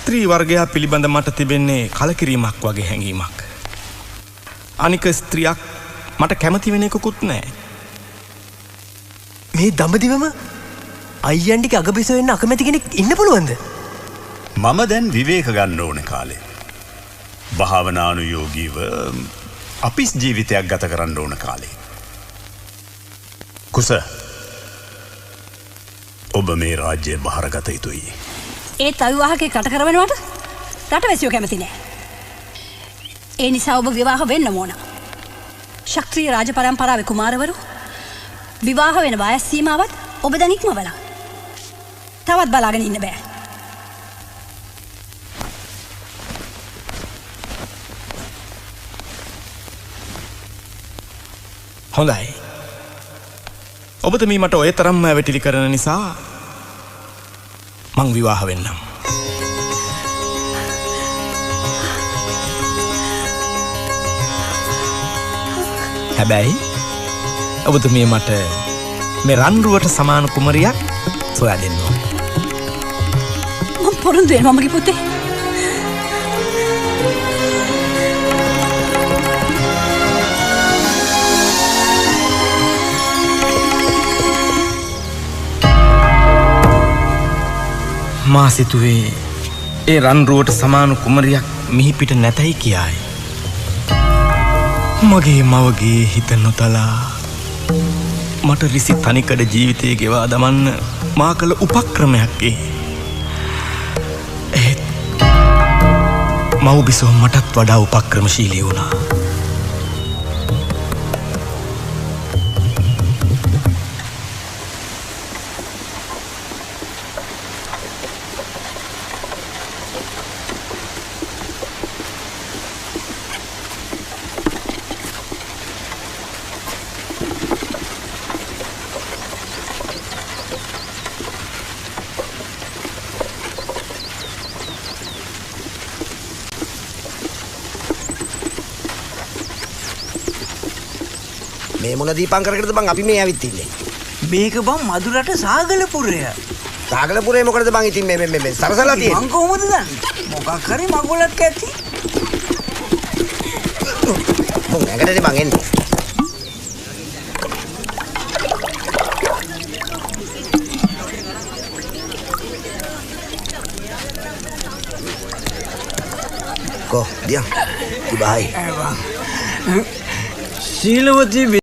ස්ත්‍රී වර්ගයා පිළිබඳ මට තිබෙන්නේ කලකිරීමක් වගේ හැඟීමක්. අනික ස්ත්‍රියක් මට කැමති වෙන එකකුත් නැහැ. මේ දඹදිවම අයියන් ටික අගබිස වෙන්න අකමැති කෙනෙක් ඉන්න පුළුවන්ද? මම දැන් විවේක ගන්න ඕන කාලේ. භාවනානුයෝගීව අපිස් ජීවිතයක් ගත කරන්න ඕන කාලේ. කුස ඔබ මේ රාජ්‍ය බහරගත යුතුයි. ඒත් අවිවාහකේ කට කරවනවට රටවැසියෝ කැමති නෑ. ඒ නිසා ඔබ විවාහ වෙන්න ඕන. ශක්‍රීය රාජ පරම්පරාවේ කුමාරවරු විවාහ වෙන වයස් සීමාවත් ඔබ දැන් ඉක්මවලා. තවත් බලාගෙන ඉන්න බෑ. හොඳයි. ඔබතුමී මට ඔය තරම්ම වැටිලි කරන නිසා මං විවාහ වෙන්නම්. හැබැයි ඔබතුමිය මට මේ රන්රුවට සමාන කුමරියක් සොයා දෙන්න ඕනේ. මම පොරොන්දු වෙනවා මගේ පුතේ. මා සිතුවේ ඒ රන්රුවට සමාන කුමරියක් මිහි පිට නැතයි කියයි. මගේ මවගේ හිත නොතලා මට රිසි තනිකඩ ජීවිතය ගෙවා දමන්න මා කළ උපක්‍රමයක් ඒ. ඒත් මව්බිසෝ මටත් වඩා උපක්‍රමශීලී වුණා. මේ මොන දීපංකරකටද බං අපි මේ ඇවිත් ඉන්නේ? මේක බං මදුරට සාගලපුරය. සාගලපුරේ මොකටද බං ඉතින් මේ සරසලා තියෙන්නේ? මං කොහොමද දන්නේ? මොකක් හරි මගුලක් ඇති. මොන් ඇඟටනේ බං එන්නේ. කො දියා ඉබයි. ශීලවතී